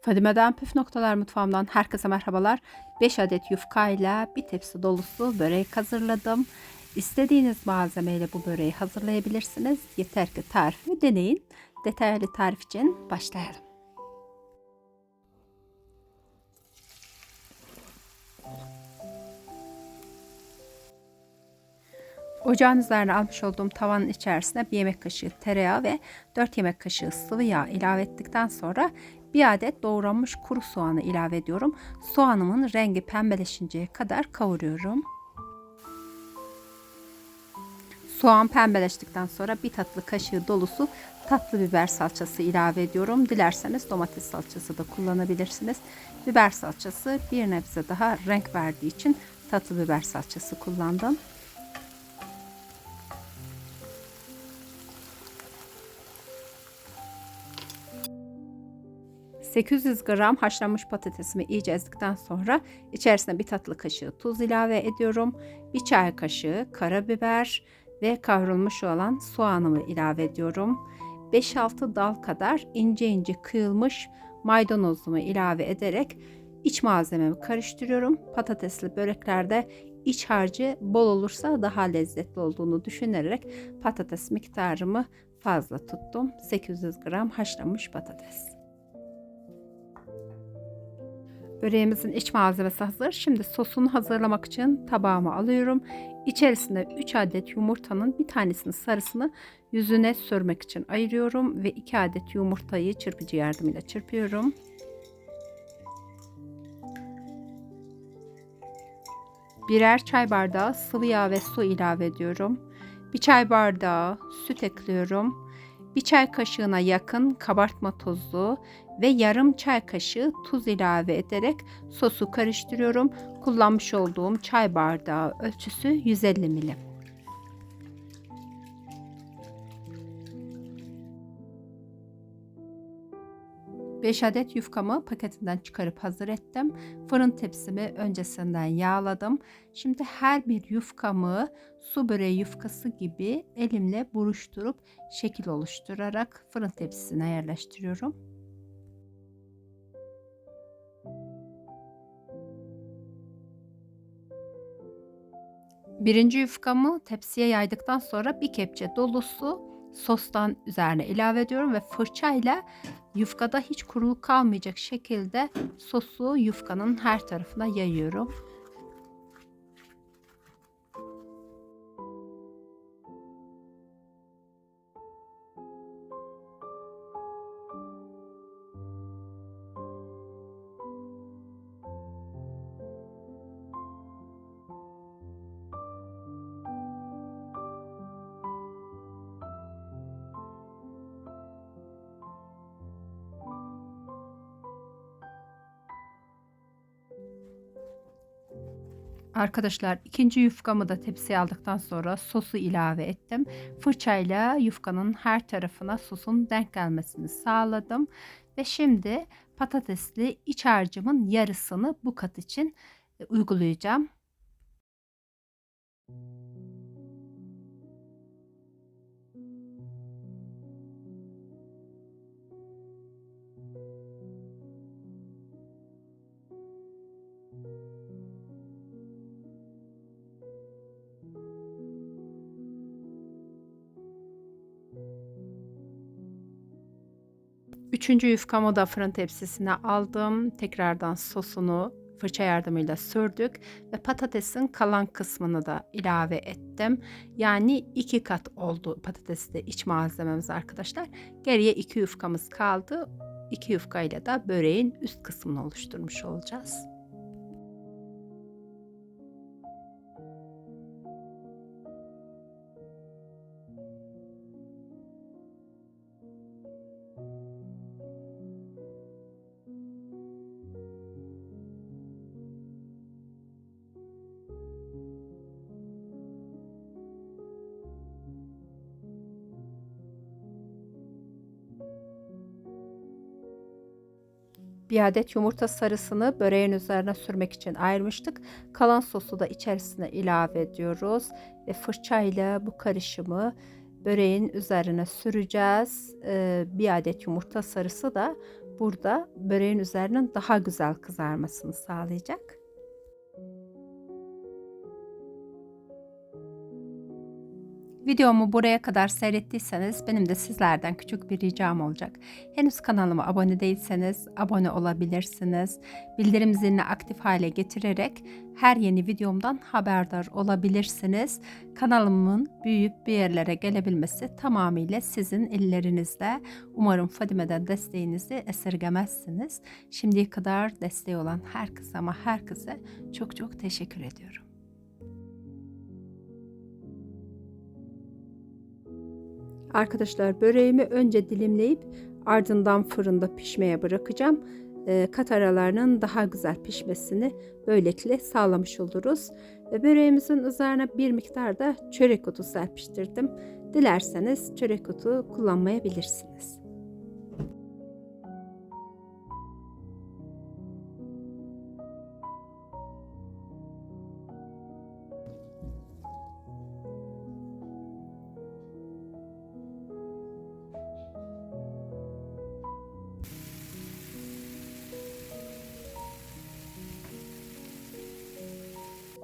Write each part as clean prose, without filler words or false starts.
Fadime'den Püf Noktalar Mutfağımdan herkese merhabalar. 5 adet yufkayla bir tepsi dolusu börek hazırladım. İstediğiniz malzemeyle bu böreği hazırlayabilirsiniz. Yeter ki tarifimi deneyin. Detaylı tarif için başlayalım. Ocağın üzerine almış olduğum tavanın içerisine 1 yemek kaşığı tereyağı ve 4 yemek kaşığı sıvı yağ ilave ettikten sonra bir adet doğranmış kuru soğanı ilave ediyorum. Soğanımın rengi pembeleşinceye kadar kavuruyorum. Soğan pembeleştikten sonra bir tatlı kaşığı dolusu tatlı biber salçası ilave ediyorum. Dilerseniz domates salçası da kullanabilirsiniz. Biber salçası bir nebze daha renk verdiği için tatlı biber salçası kullandım. 800 gram haşlanmış patatesimi iyice ezdikten sonra içerisine bir tatlı kaşığı tuz ilave ediyorum. Bir çay kaşığı karabiber ve kavrulmuş olan soğanımı ilave ediyorum. 5-6 dal kadar ince ince kıyılmış maydanozumu ilave ederek iç malzememi karıştırıyorum. Patatesli böreklerde iç harcı bol olursa daha lezzetli olduğunu düşünerek patates miktarımı fazla tuttum. 800 gram haşlanmış patates. Böreğimizin iç malzemesi hazır. Şimdi sosunu hazırlamak için tabağıma alıyorum. İçerisine 3 adet yumurtanın bir tanesinin sarısını yüzüne sürmek için ayırıyorum ve 2 adet yumurtayı çırpıcı yardımıyla çırpıyorum. Birer çay bardağı sıvı yağ ve su ilave ediyorum. Bir çay bardağı süt ekliyorum. Bir çay kaşığına yakın kabartma tozu ve yarım çay kaşığı tuz ilave ederek sosu karıştırıyorum. Kullanmış olduğum çay bardağı ölçüsü 150 milim. Beş adet yufkamı paketinden çıkarıp hazır ettim. Fırın tepsimi öncesinden yağladım. Şimdi her bir yufkamı su böreği yufkası gibi elimle buruşturup şekil oluşturarak fırın tepsisine yerleştiriyorum. Birinci yufkamı tepsiye yaydıktan sonra bir kepçe dolusu sostan üzerine ilave ediyorum ve fırçayla yufkada hiç kuruluk kalmayacak şekilde sosu yufkanın her tarafına yayıyorum. Arkadaşlar ikinci yufkamı da tepsiye aldıktan sonra sosu ilave ettim. Fırçayla yufkanın her tarafına sosun denk gelmesini sağladım. Ve şimdi patatesli iç harcımın yarısını bu kat için uygulayacağım. Üçüncü yufkamı da fırın tepsisine aldım. Tekrardan sosunu fırça yardımıyla sürdük ve patatesin kalan kısmını da ilave ettim. Yani 2 kat oldu patatesli iç malzememiz arkadaşlar. Geriye 2 yufkamız kaldı. 2 yufkayla da böreğin üst kısmını oluşturmuş olacağız. Bir adet yumurta sarısını böreğin üzerine sürmek için ayırmıştık. Kalan sosu da içerisine ilave ediyoruz ve fırçayla bu karışımı böreğin üzerine süreceğiz. Bir adet yumurta sarısı da burada böreğin üzerinin daha güzel kızarmasını sağlayacak. Videomu buraya kadar seyrettiyseniz benim de sizlerden küçük bir ricam olacak. Henüz kanalıma abone değilseniz abone olabilirsiniz. Bildirim zilini aktif hale getirerek her yeni videomdan haberdar olabilirsiniz. Kanalımın büyüyüp bir yerlere gelebilmesi tamamıyla sizin ellerinizde. Umarım Fadime'den desteğinizi esirgemezsiniz. Şimdiye kadar desteği olan herkese ama herkese çok çok teşekkür ediyorum. Arkadaşlar, böreğimi önce dilimleyip ardından fırında pişmeye bırakacağım. Kat aralarının daha güzel pişmesini böylelikle sağlamış oluruz. Ve böreğimizin üzerine bir miktar da çörek otu serpiştirdim. Dilerseniz çörek otu kullanmayabilirsiniz.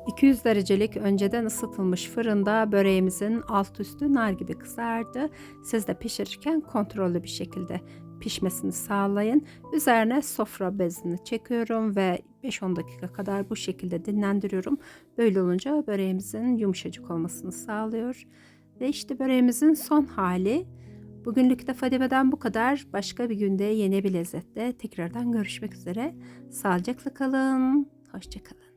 ...200 derecelik önceden ısıtılmış fırında böreğimizin alt üstü nar gibi kızardı. Siz de pişirirken kontrollü bir şekilde pişmesini sağlayın. Üzerine sofra bezini çekiyorum ve 5-10 dakika kadar bu şekilde dinlendiriyorum. Böyle olunca böreğimizin yumuşacık olmasını sağlıyor. Ve işte böreğimizin son hali. Bugünlük de Fadime'den bu kadar. Başka bir günde yeni bir lezzette tekrardan görüşmek üzere. Sağlıcakla kalın. Hoşça kalın.